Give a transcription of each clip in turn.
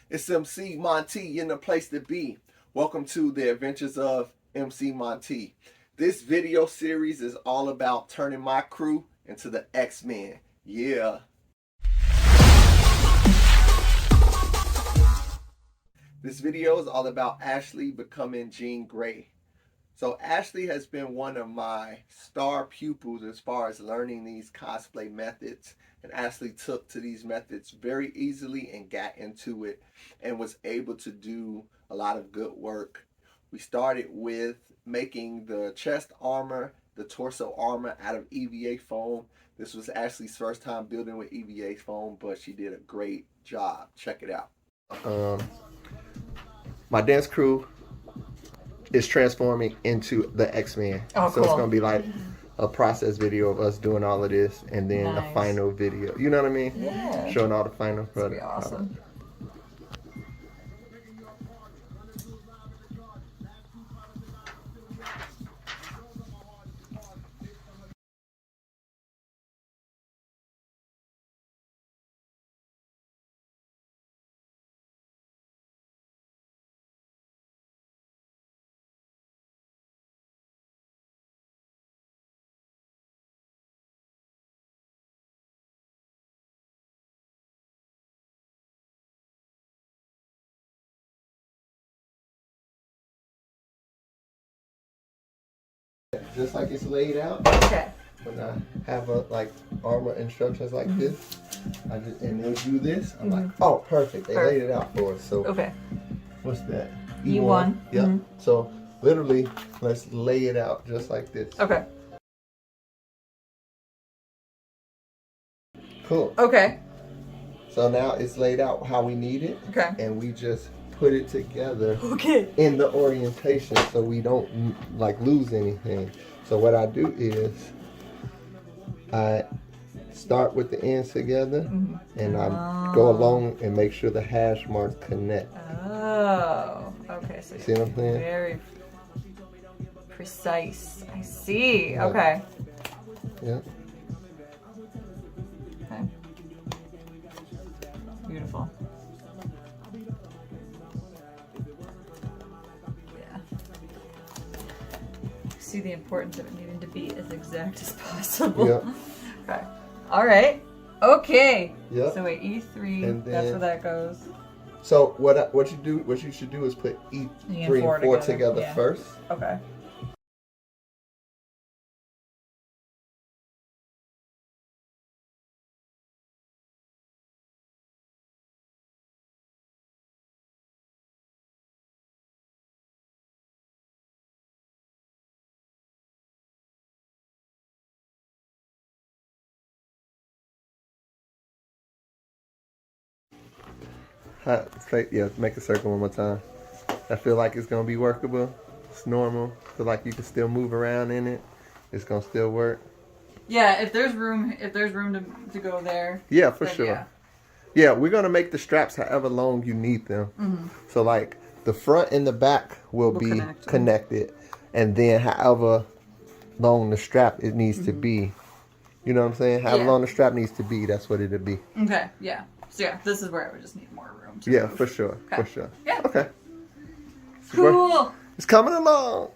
It's MC Monty in the place to be. Welcome to the adventures of MC Monty. This video series is all about turning my crew into the X-Men. Yeah. This video is all about Ashley becoming Jean Grey. So Ashley has been one of my star pupils as far as learning these cosplay methods. And Ashley took to these methods very easily and got into it and was able to do a lot of good work. We started with making the chest armor, the torso armor out of EVA foam. This was Ashley's first time building with EVA foam, but she did a great job. Check it out. My dance crew is transforming into the X-Men. Oh, so cool. It's gonna be like a process video of us doing all of this, and then a final video. You know what I mean? Yeah. Showing all the final product. That's awesome. Just like it's laid out. Okay. When I have armor instructions like this, and they'll do this. I'm like, oh, perfect. They laid it out for us. So okay. What's that? E1. Yep. So literally, let's lay it out just like this. Okay. Cool. Okay. So now it's laid out how we need it. Okay. And we just put it together. Okay. In the orientation, so we don't lose anything. So what I do is I start with the ends together, and I go along and make sure the hash marks connect. Oh. Okay. So see what I'm saying? Very precise. I see. Yeah. Okay. Yeah. Okay. Beautiful. See the importance of it needing to be as exact as possible. Yep. Okay. All right. Okay. Yep. So wait, E3. And then, that's where that goes. So what you should do is put E3 and 4 together first. Okay. Yeah, make a circle one more time. I feel like it's gonna be workable. It's normal. Feel like you can still move around in it. It's gonna still work. Yeah, if there's room to go there. Yeah, for sure. Yeah, we're gonna make the straps however long you need them. So like the front and the back will be connected, and then however long the strap it needs to be. You know what I'm saying? However long the strap needs to be, that's what it'll be. Okay. Yeah. So yeah, this is where I would just need more room. Yeah, for sure. Okay. For sure. Yeah. Okay. Cool. It's coming along.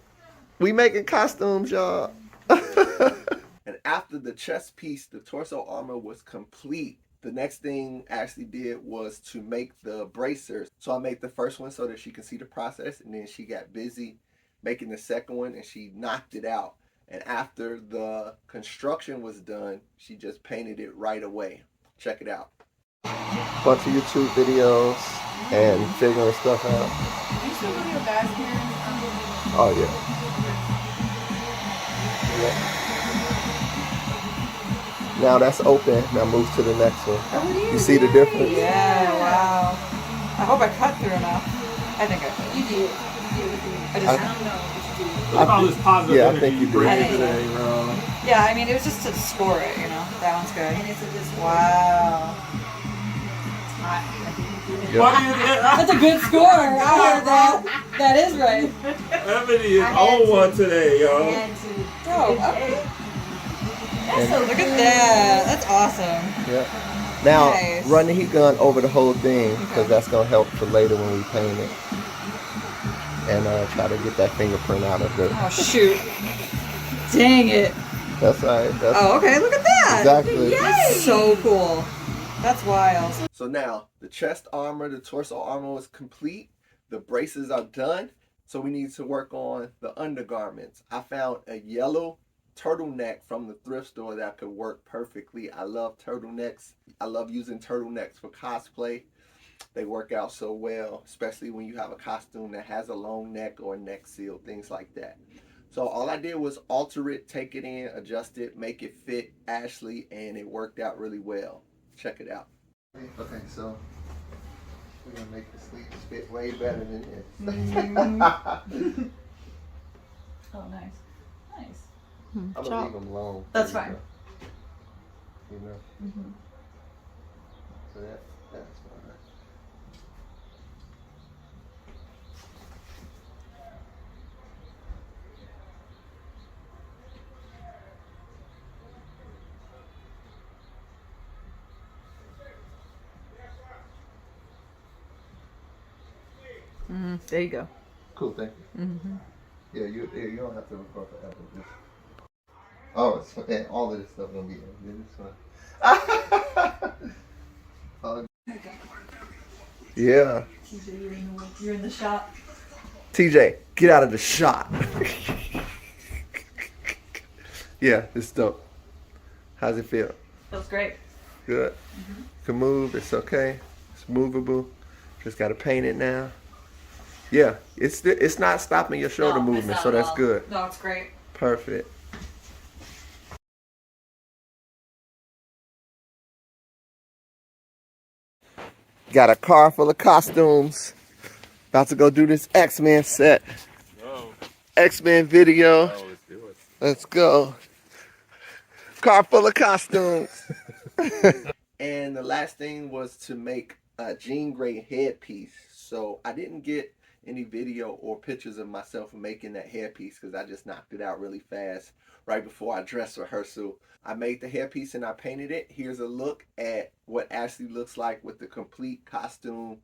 We making costumes, y'all. And after the chest piece, the torso armor was complete. The next thing Ashley did was to make the bracers. So I made the first one so that she can see the process, and then she got busy making the second one, and she knocked it out. And after the construction was done, she just painted it right away. Check it out. Bunch of YouTube videos and figuring stuff out. Are you still doing your back here? Oh yeah. Now that's open. Now move to the next one. Oh, you see the difference? Yeah. Wow. I hope I cut through enough. I think I did. You did. I don't know if you did. Look at all this positive yeah, I energy think you you did. bring today, bro. Yeah, I mean, it was just to score it, you know. That one's good. And it's a good score. Wow. Yep. That's a good score. I heard that. That is right. Ebony is on one today, yo. I had to. Oh, okay. Look at that. That's awesome. Yeah. Now, Nice. run the heat gun over the whole thing because Okay. that's going to help for later when we paint it. And try to get that fingerprint out of it. Oh shoot! Dang it! That's right. That's Oh, okay. Look at that. exactly. That's so cool. That's wild. So now, the chest armor, the torso armor is complete. The braces are done. So we need to work on the undergarments. I found a yellow turtleneck from the thrift store that could work perfectly. I love turtlenecks. I love using turtlenecks for cosplay. They work out so well, especially when you have a costume that has a long neck or a neck seal, things like that. So all I did was alter it, take it in, adjust it, make it fit Ashley, and it worked out really well. Check it out. Okay, so we're gonna make the sleeves fit way better than this. Oh, nice. Nice. I'm gonna leave them long. That's fine. You know. Mm-hmm. So that's fine. There you go. Cool, thank you. Mm-hmm. Yeah, you don't have to record forever. Just, oh, it's and all of this stuff gonna be in this one. Yeah. TJ, you're in the shop. TJ, get out of the shot. Yeah, it's dope. How's it feel? Feels great. Good. Can move. It's okay. It's movable. Just gotta paint it now. Yeah, it's not stopping your shoulder No, it's movement, not so at that's all. good. No, it's great. Perfect. Got a car full of costumes. About to go do this X-Men set. No. X-Men video. Oh, let's do it. Let's go. Car full of costumes. And the last thing was to make a jean gray headpiece. So I didn't get any video or pictures of myself making that headpiece because I just knocked it out really fast right before our dress rehearsal. I made the headpiece and I painted it. Here's a look at what Ashley looks like with the complete costume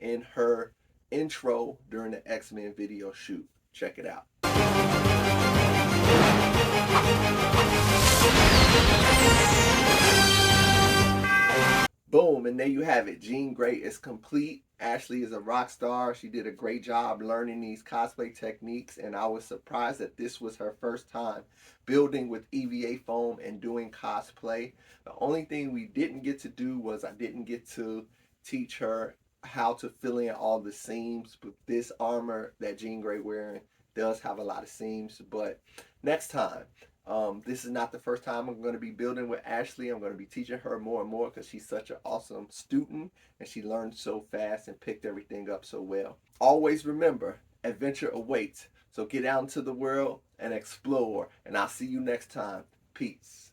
in her intro during the X-Men video shoot. Check it out. Boom, and there you have it. Jean Grey is complete. Ashley is a rock star. She did a great job learning these cosplay techniques, and I was surprised that this was her first time building with EVA foam and doing cosplay. The only thing we didn't get to do was I didn't get to teach her how to fill in all the seams, but this armor that Jean Grey wearing does have a lot of seams, but next time. This is not the first time I'm going to be building with Ashley. I'm going to be teaching her more and more because she's such an awesome student and she learned so fast and picked everything up so well. Always remember, adventure awaits. So get out into the world and explore. And I'll see you next time. Peace.